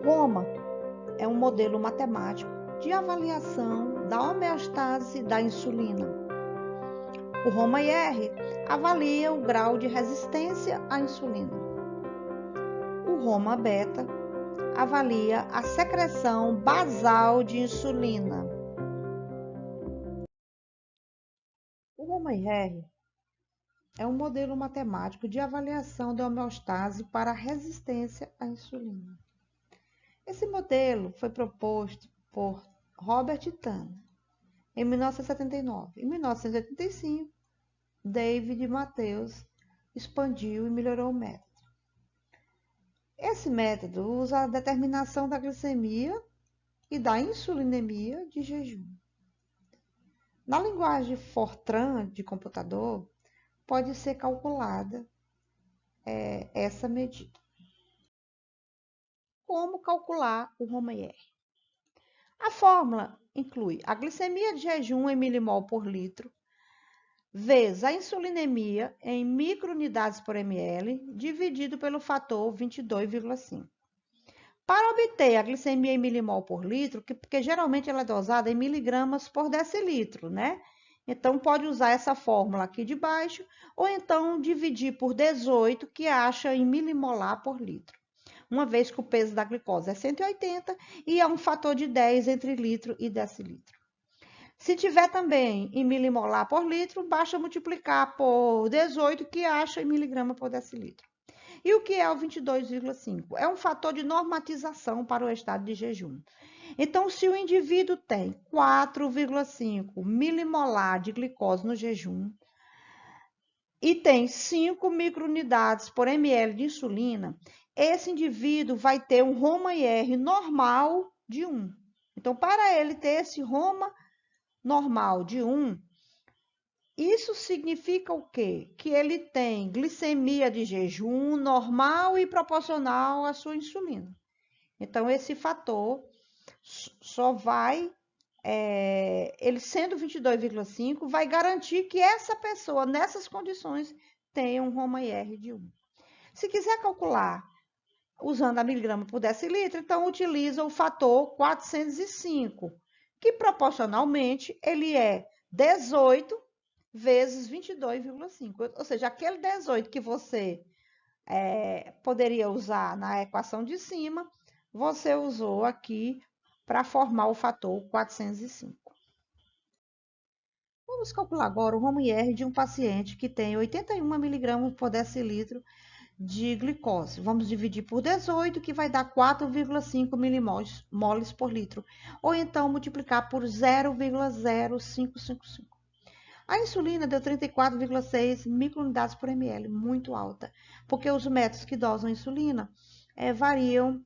Roma é um modelo matemático de avaliação da homeostase da insulina. O Roma-IR avalia o grau de resistência à insulina. O Roma-Beta avalia a secreção basal de insulina. O Roma-IR é um modelo matemático de avaliação da homeostase para a resistência à insulina. Esse modelo foi proposto por Robert Tanner em 1979. Em 1985, David Matthews expandiu e melhorou o método. Esse método usa a determinação da glicemia e da insulinemia de jejum. Na linguagem Fortran de computador, pode ser calculada essa medida. Como calcular o Roma-IR? A fórmula inclui a glicemia de jejum em milimol por litro, vezes a insulinemia em microunidades por ml, dividido pelo fator 22,5. Para obter a glicemia em milimol por litro, porque geralmente ela é dosada em miligramas por decilitro, né? Então, pode usar essa fórmula aqui de baixo, ou então dividir por 18, que acha em milimolar por litro. Uma vez que o peso da glicose é 180 e é um fator de 10 entre litro e decilitro. Se tiver também em milimolar por litro, basta multiplicar por 18, que acha em miligrama por decilitro. E o que é o 22,5? É um fator de normatização para o estado de jejum. Então, se o indivíduo tem 4,5 milimolar de glicose no jejum e tem 5 microunidades por ml de insulina, esse indivíduo vai ter um Roma-IR normal de 1. Então, para ele ter esse Roma normal de 1, isso significa o quê? Que ele tem glicemia de jejum normal e proporcional à sua insulina. Então, esse fator só vai, ele sendo 22,5, vai garantir que essa pessoa, nessas condições, tenha um Roma-IR de 1. Se quiser calcular usando a miligrama por decilitro, então utiliza o fator 405, que proporcionalmente ele é 18 vezes 22,5. Ou seja, aquele 18 que você poderia usar na equação de cima, você usou aqui para formar o fator 405. Vamos calcular agora o Roma-IR de um paciente que tem 81 miligramas por decilitro de glicose. Vamos dividir por 18, que vai dar 4,5 milimoles por litro. Ou então multiplicar por 0,0555. A insulina deu 34,6 microunidades por ml, muito alta, porque os métodos que dosam a insulina variam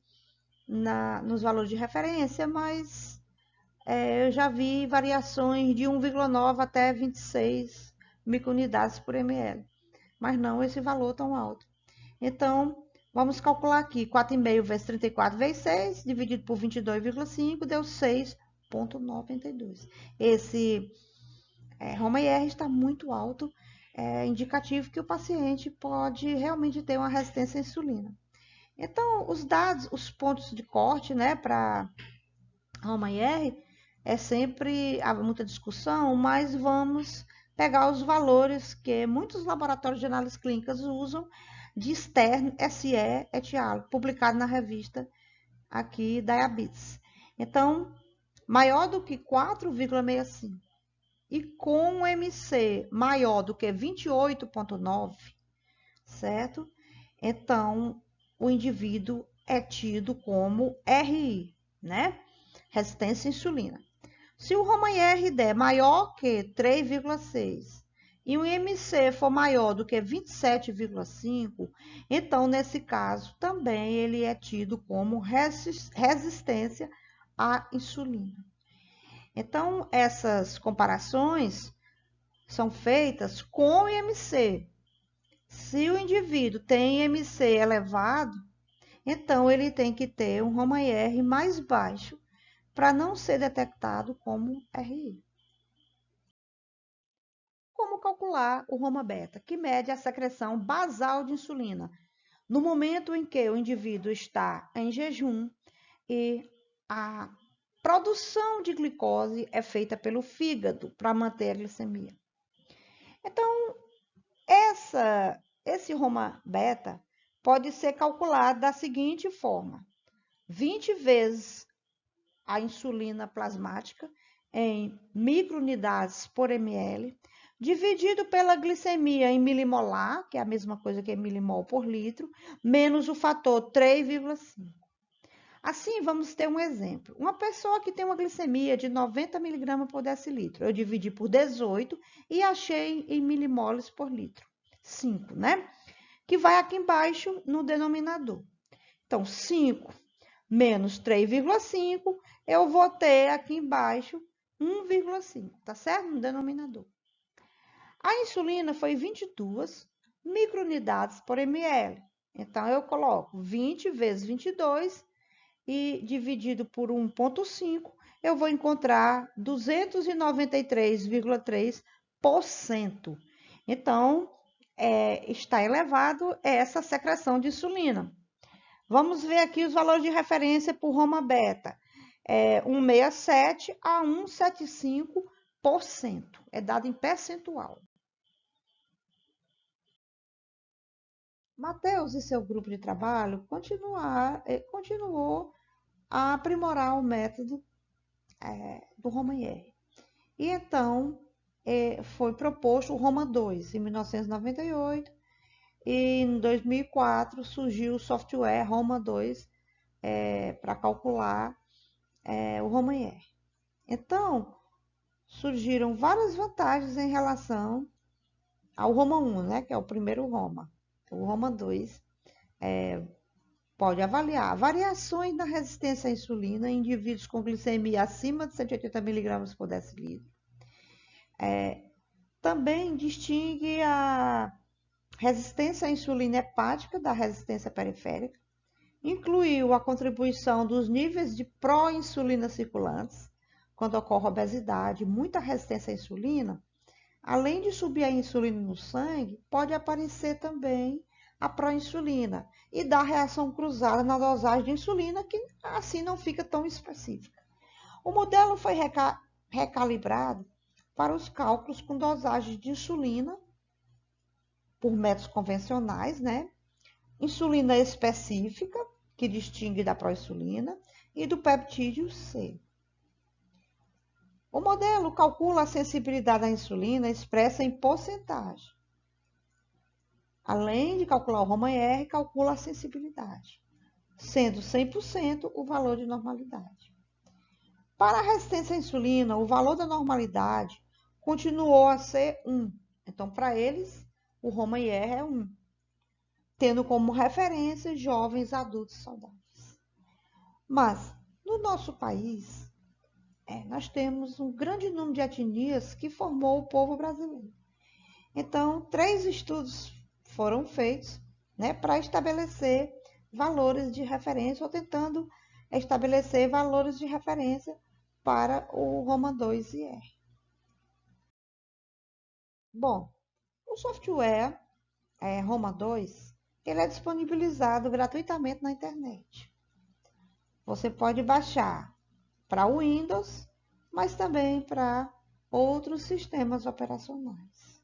nos valores de referência, mas eu já vi variações de 1,9 até 26 microunidades por ml, mas não esse valor tão alto. Então, vamos calcular aqui, 4,5 vezes 34 vezes 6, dividido por 22,5, deu 6,92. Esse Roma-IR está muito alto, indicativo que o paciente pode realmente ter uma resistência à insulina. Então, os dados, os pontos de corte, né, para Roma-IR, sempre há muita discussão, mas vamos pegar os valores que muitos laboratórios de análise clínicas usam de Stern SE et al., publicado na revista aqui Diabetes. Então, maior do que 4,65 e com um MC maior do que 28,9, certo? Então, o indivíduo é tido como RI, né? Resistência à insulina. Se o Roma-IR der maior que 3,6 e o IMC for maior do que 27,5, então, nesse caso, também ele é tido como resistência à insulina. Então, essas comparações são feitas com o IMC. Se o indivíduo tem IMC elevado, então ele tem que ter um Roma-IR mais baixo para não ser detectado como RI. Como calcular o Roma-Beta, que mede a secreção basal de insulina no momento em que o indivíduo está em jejum e a produção de glicose é feita pelo fígado para manter a glicemia. Então, esse Roma beta pode ser calculado da seguinte forma: 20 vezes a insulina plasmática em microunidades por ml, dividido pela glicemia em milimolar, que é a mesma coisa que milimol por litro, menos o fator 3,5. Assim, vamos ter um exemplo. Uma pessoa que tem uma glicemia de 90 mg por decilitro, eu dividi por 18 e achei em milimoles por litro. 5, né? Que vai aqui embaixo no denominador. Então, 5 menos 3,5, eu vou ter aqui embaixo 1,5, tá certo? No denominador. A insulina foi 22 microunidades por ml. Então, eu coloco 20 vezes 22 e dividido por 1,5, eu vou encontrar 293,3%. Então, está elevado essa secreção de insulina. Vamos ver aqui os valores de referência por Roma beta. 1,67 a 1,75%. É dado em percentual. Matheus e seu grupo de trabalho continuou a aprimorar o método do Roma IR. E então, foi proposto o Roma 2 em 1998 e em 2004 surgiu o software Roma 2 para calcular o Roma IR. Então, surgiram várias vantagens em relação ao Roma 1, né, que é o primeiro Roma. O Roma 2 pode avaliar variações na resistência à insulina em indivíduos com glicemia acima de 180 mg por decilitro. Também distingue a resistência à insulina hepática da resistência periférica. Incluiu a contribuição dos níveis de pró-insulina circulantes, quando ocorre obesidade, muita resistência à insulina. Além de subir a insulina no sangue, pode aparecer também a pró-insulina e dar reação cruzada na dosagem de insulina, que assim não fica tão específica. O modelo foi recalibrado para os cálculos com dosagem de insulina por métodos convencionais, né? Insulina específica, que distingue da pró-insulina, e do peptídeo C. O modelo calcula a sensibilidade à insulina expressa em porcentagem. Além de calcular o Roma-IR, calcula a sensibilidade, sendo 100% o valor de normalidade. Para a resistência à insulina, o valor da normalidade continuou a ser 1. Então, para eles, o Roma-IR é 1, tendo como referência jovens adultos saudáveis. Mas, no nosso país, nós temos um grande número de etnias que formou o povo brasileiro. Então, 3 estudos foram feitos, né, para estabelecer valores de referência, ou tentando estabelecer valores de referência para o Roma 2 e R. Bom, o software Roma 2, ele é disponibilizado gratuitamente na internet. Você pode baixar para o Windows, mas também para outros sistemas operacionais.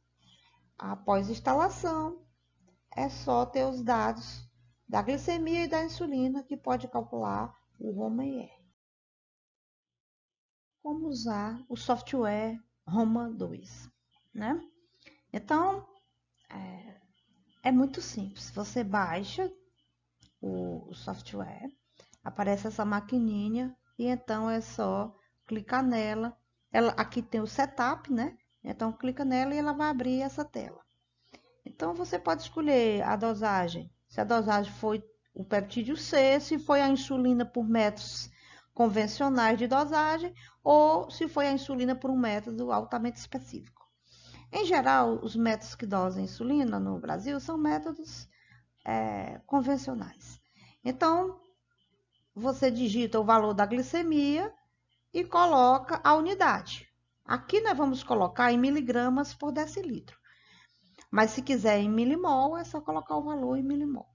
Após instalação, é só ter os dados da glicemia e da insulina que pode calcular o Roma IR. Como usar o software Roma 2, né? Então, é muito simples. Você baixa o software, aparece essa maquininha e então é só clicar nela. Aqui tem o setup, né? Então, clica nela e ela vai abrir essa tela. Então, você pode escolher a dosagem. Se a dosagem foi o peptídeo C, se foi a insulina por métodos convencionais de dosagem, ou se foi a insulina por um método altamente específico. Em geral, os métodos que dosam insulina no Brasil são métodos convencionais. Então, você digita o valor da glicemia e coloca a unidade. Aqui nós vamos colocar em miligramas por decilitro. Mas se quiser em milimol, é só colocar o valor em milimol.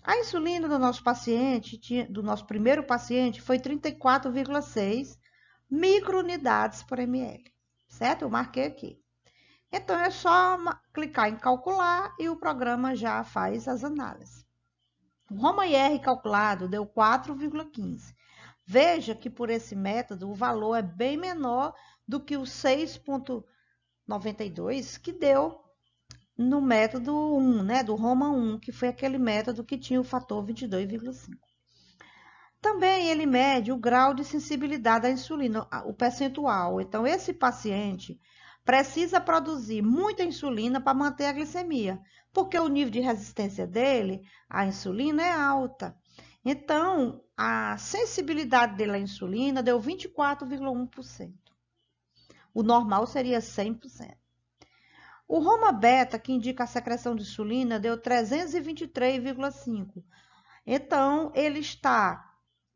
A insulina do nosso paciente, do nosso primeiro paciente, foi 34,6 microunidades por ml, certo? Eu marquei aqui. Então, é só clicar em calcular e o programa já faz as análises. O Roma-IR calculado deu 4,15. Veja que por esse método o valor é bem menor do que o 6,92 que deu no método 1, né, do Roma 1, que foi aquele método que tinha o fator 22,5. Também ele mede o grau de sensibilidade à insulina, o percentual. Então, esse paciente precisa produzir muita insulina para manter a glicemia, porque o nível de resistência dele à insulina é alta. Então, a sensibilidade dele à insulina deu 24,1%. O normal seria 100%. O Roma Beta, que indica a secreção de insulina, deu 323,5%. Então,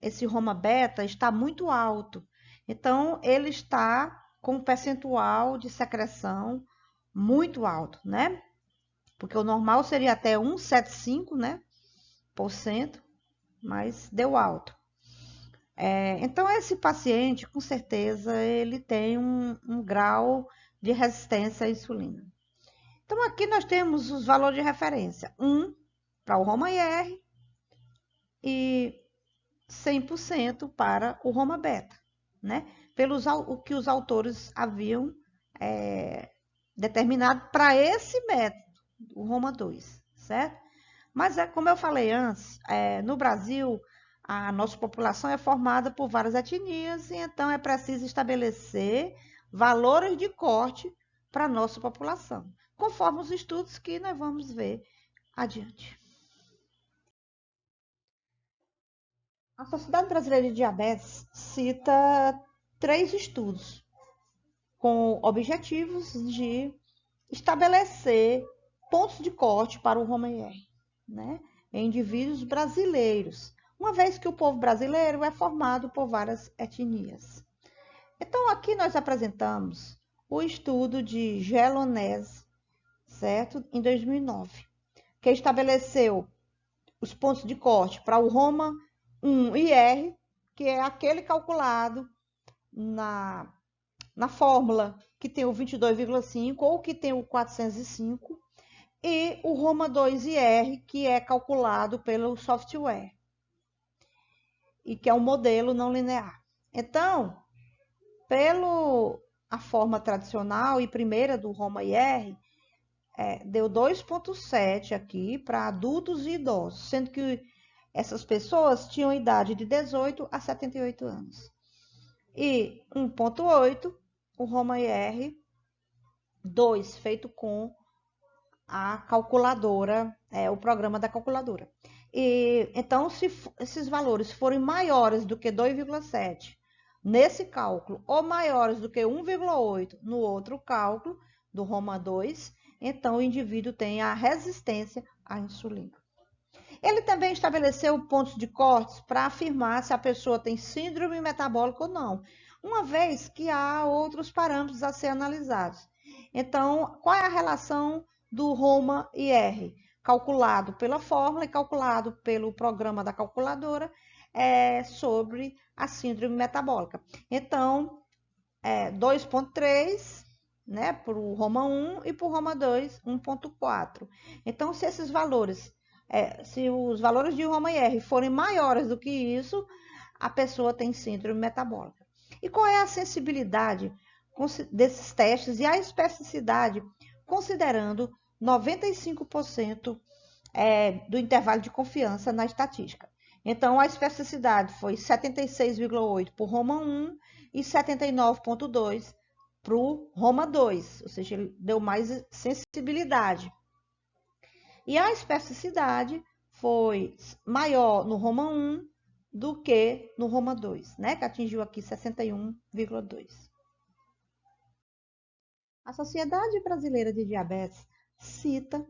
esse Roma Beta está muito alto. Então, ele está com um percentual de secreção muito alto, né? Porque o normal seria até 1,75, né? Por cento, mas deu alto. Então, esse paciente, com certeza, ele tem um grau de resistência à insulina. Então, aqui nós temos os valores de referência. 1 para o Roma-IR e 100% para o Roma Beta, né? O que os autores haviam determinado para esse método, o Roma 2, certo? Mas, como eu falei antes, no Brasil, a nossa população é formada por várias etnias, e então é preciso estabelecer valores de corte para a nossa população, conforme os estudos que nós vamos ver adiante. A Sociedade Brasileira de Diabetes cita 3 estudos com objetivos de estabelecer pontos de corte para o Roma-IR, né, em indivíduos brasileiros, uma vez que o povo brasileiro é formado por várias etnias. Então, aqui nós apresentamos o estudo de Gelonese, certo? Em 2009, que estabeleceu os pontos de corte para o Roma 1-IR, que é aquele calculado na fórmula que tem o 22,5 ou que tem o 405, e o Roma 2-IR, que é calculado pelo software, e que é um modelo não linear. Então, a forma tradicional e primeira do Roma-IR, deu 2,7 aqui para adultos e idosos, sendo que essas pessoas tinham idade de 18 a 78 anos. E 1,8, o Roma-IR 2, feito com a calculadora, o programa da calculadora. E, então, se esses valores forem maiores do que 2,7 nesse cálculo, ou maiores do que 1,8 no outro cálculo do Roma 2, então o indivíduo tem a resistência à insulina. Ele também estabeleceu pontos de cortes para afirmar se a pessoa tem síndrome metabólica ou não, uma vez que há outros parâmetros a ser analisados. Então, qual é a relação do Roma-IR? Calculado pela fórmula e calculado pelo programa da calculadora sobre a síndrome metabólica. Então, 2,3, né, para o Roma 1 e para o Roma 2, 1,4. Então, se esses valores, se os valores de Roma-IR forem maiores do que isso, a pessoa tem síndrome metabólica. E qual é a sensibilidade desses testes e a especificidade, considerando 95% do intervalo de confiança na estatística? Então, a especificidade foi 76,8 para o Roma 1 e 79,2 para o Roma 2, ou seja, ele deu mais sensibilidade. E a especificidade foi maior no Roma 1 do que no Roma 2, né, que atingiu aqui 61,2. A Sociedade Brasileira de Diabetes cita,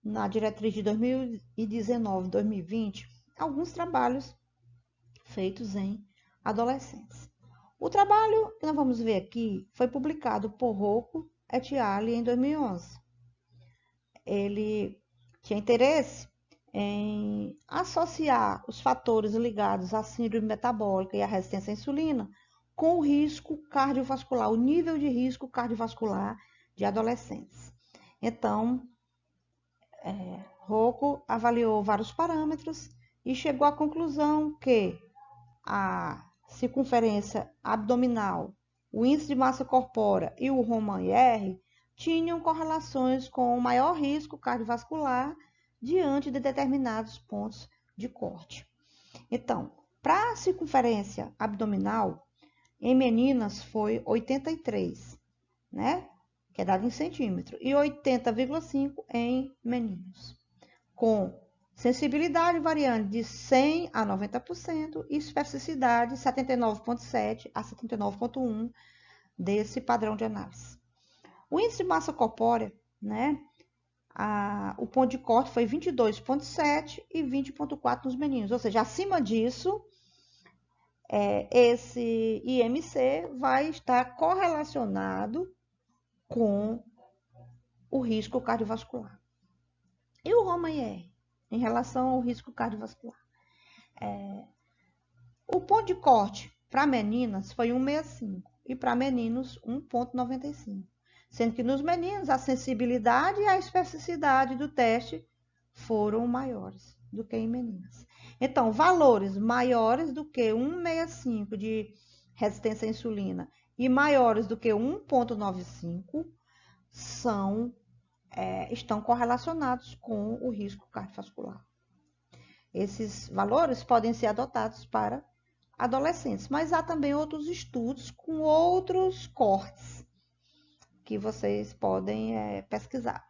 na diretriz de 2019-2020, alguns trabalhos feitos em adolescentes. O trabalho que nós vamos ver aqui foi publicado por Rocco et al. Em 2011. Ele tinha interesse em associar os fatores ligados à síndrome metabólica e à resistência à insulina com o risco cardiovascular, o nível de risco cardiovascular de adolescentes. Então, Rocco avaliou vários parâmetros e chegou à conclusão que a circunferência abdominal, o índice de massa corpórea e o Roman-R tinham correlações com maior risco cardiovascular diante de determinados pontos de corte. Então, para a circunferência abdominal, em meninas foi 83, né? Que é dado em centímetro, e 80,5 em meninos, com sensibilidade variando de 100 a 90% e especificidade 79,7 a 79,1 desse padrão de análise. O índice de massa corpórea, né? O ponto de corte foi 22,7 e 20,4 nos meninos, ou seja, acima disso, esse IMC vai estar correlacionado com o risco cardiovascular. E o Roman-R, em relação ao risco cardiovascular? O ponto de corte para meninas foi 1,65 e para meninos 1,95, sendo que nos meninos a sensibilidade e a especificidade do teste foram maiores do que em meninas. Então, valores maiores do que 1,65 de resistência à insulina e maiores do que 1,95 estão correlacionados com o risco cardiovascular. Esses valores podem ser adotados para adolescentes, mas há também outros estudos com outros cortes que vocês podem pesquisar.